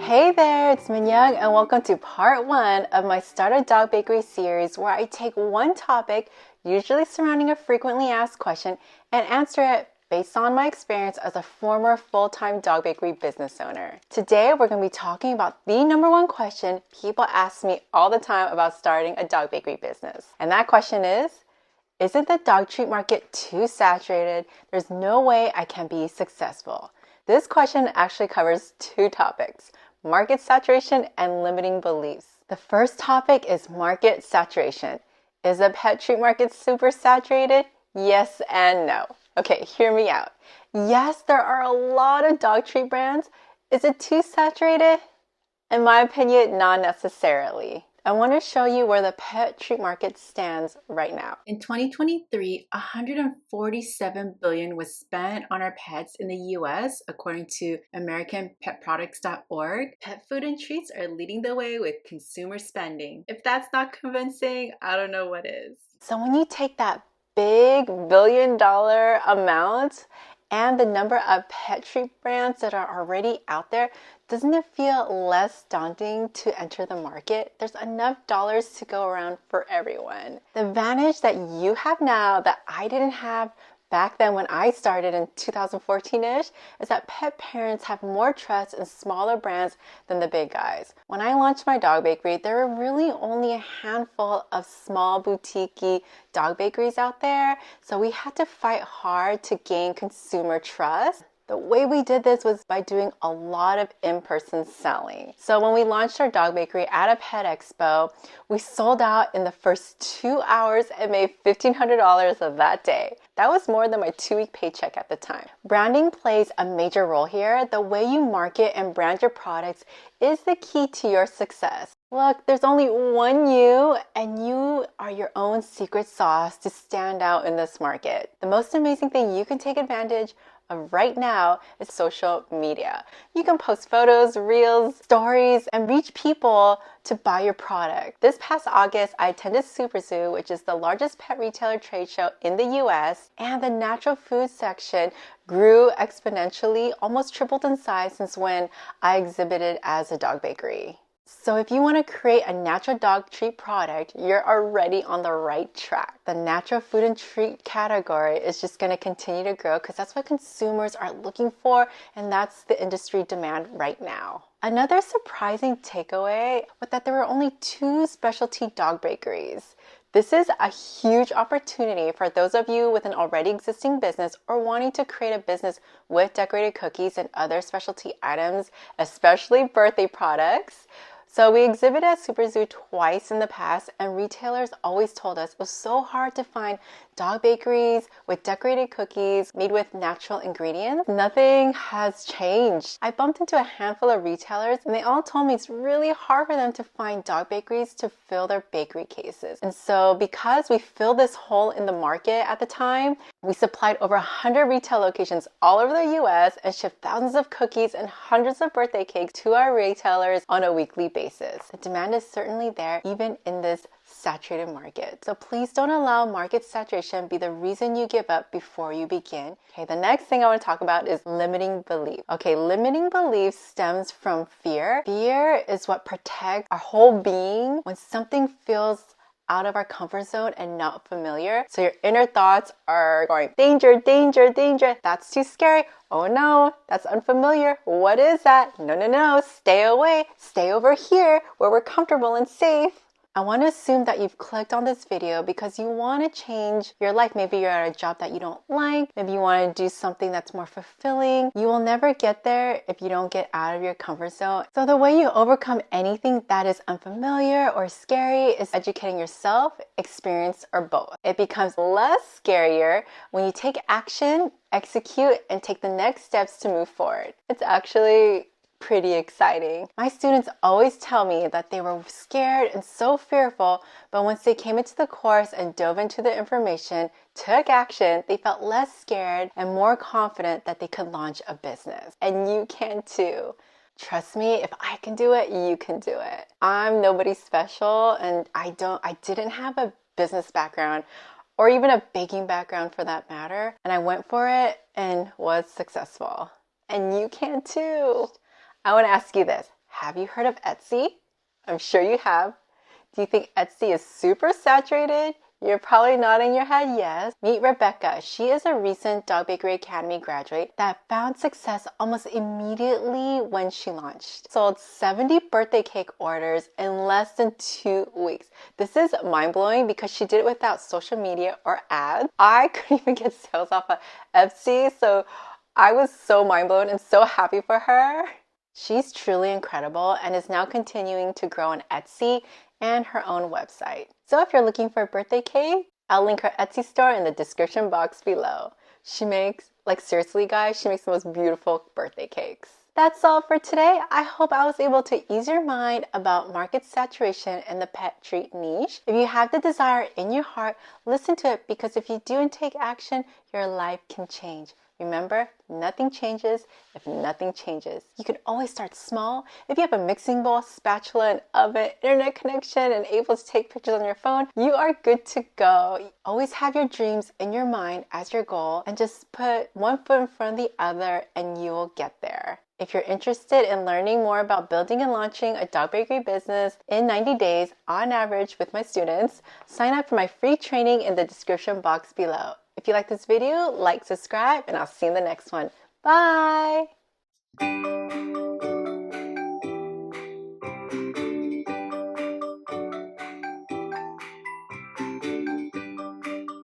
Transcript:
Hey there, it's Minyoung and welcome to part 1 of my Start a Dog Bakery series where I take one topic, usually surrounding a frequently asked question, and answer it based on my experience as a former full-time dog bakery business owner. Today we're going to be talking about the number one question people ask me all the time about starting a dog bakery business. And that question is, isn't the dog treat market too saturated? There's no way I can be successful. This question actually covers two topics: market saturation and limiting beliefs. The first topic is market saturation. Is the pet treat market super saturated? Yes and no. Okay, hear me out. Yes, there are a lot of dog treat brands. Is it too saturated? In my opinion, not necessarily. I want to show you where the pet treat market stands right now. In 2023, $147 billion was spent on our pets in the US, according to AmericanPetProducts.org. Pet food and treats are leading the way with consumer spending. If that's not convincing, I don't know what is. So when you take that big billion-dollar amount and the number of pet treat brands that are already out there, doesn't it feel less daunting to enter the market? There's enough dollars to go around for everyone. The advantage that you have now that I didn't have back then when I started in 2014-ish is that pet parents have more trust in smaller brands than the big guys. When I launched my dog bakery, there were really only a handful of small boutique-y dog bakeries out there, so we had to fight hard to gain consumer trust. The way we did this was by doing a lot of in-person selling. So when we launched our dog bakery at a pet expo, we sold out in the first 2 hours and made $1,500 of that day. That was more than my 2-week paycheck at the time. Branding plays a major role here. The way you market and brand your products is the key to your success. Look, there's only one you, and you are your own secret sauce to stand out in this market. The most amazing thing you can take advantage of right now is social media. You can post photos, reels, stories, and reach people to buy your product. This past August, I attended Super Zoo, which is the largest pet retailer trade show in the US, and the natural food section grew exponentially, almost tripled in size since when I exhibited as a dog bakery. So if you want to create a natural dog treat product, you're already on the right track. The natural food and treat category is just going to continue to grow because that's what consumers are looking for, and that's the industry demand right now. Another surprising takeaway was that there were only 2 specialty dog bakeries. This is a huge opportunity for those of you with an already existing business or wanting to create a business with decorated cookies and other specialty items, especially birthday products. So we exhibited at Super Zoo twice in the past, and retailers always told us it was so hard to find dog bakeries with decorated cookies made with natural ingredients. Nothing has changed. I bumped into a handful of retailers and they all told me it's really hard for them to find dog bakeries to fill their bakery cases. And so because we filled this hole in the market at the time, we supplied over 100 retail locations all over the US and shipped thousands of cookies and hundreds of birthday cakes to our retailers on a weekly basis. The demand is certainly there even in this saturated market. So please don't allow market saturation be the reason you give up before you begin. Okay, the next thing I want to talk about is limiting belief. Okay, limiting belief stems from fear. Fear is what protects our whole being when something feels out of our comfort zone and not familiar. So your inner thoughts are going, danger, danger, danger. That's too scary. Oh no, that's unfamiliar. What is that? No, no, no. Stay away. Stay over here where we're comfortable and safe. I want to assume that you've clicked on this video because you want to change your life. Maybe you're at a job that you don't like. Maybe you want to do something that's more fulfilling. You will never get there if you don't get out of your comfort zone. So the way you overcome anything that is unfamiliar or scary is educating yourself, experience, or both. It becomes less scarier when you take action, execute, and take the next steps to move forward. It's actually pretty exciting. My students always tell me that they were scared and so fearful, but once they came into the course and dove into the information, took action, they felt less scared and more confident that they could launch a business. And you can too. Trust me, if I can do it, you can do it. I'm nobody special, and I didn't have a business background or even a baking background for that matter, and I went for it and was successful. And you can too. I want to ask you this. Have you heard of Etsy? I'm sure you have. Do you think Etsy is super saturated? You're probably nodding your head yes. Meet Rebecca. She is a recent Dog Bakery Academy graduate that found success almost immediately when she launched. Sold 70 birthday cake orders in less than 2 weeks. This is mind-blowing because she did it without social media or ads. I couldn't even get sales off of Etsy, so I was so mind-blown and so happy for her. She's truly incredible and is now continuing to grow on Etsy and her own website. So if you're looking for a birthday cake, I'll link her Etsy store in the description box below. She makes, like seriously guys, she makes the most beautiful birthday cakes. That's all for today. I hope I was able to ease your mind about market saturation in the pet treat niche. If you have the desire in your heart, listen to it because if you do and take action, your life can change. Remember, nothing changes if nothing changes. You can always start small. If you have a mixing bowl, spatula, an oven, internet connection, and able to take pictures on your phone, you are good to go. Always have your dreams in your mind as your goal and just put one foot in front of the other and you will get there. If you're interested in learning more about building and launching a dog bakery business in 90 days on average with my students, sign up for my free training in the description box below. If you like this video, like, subscribe, and I'll see you in the next one. Bye!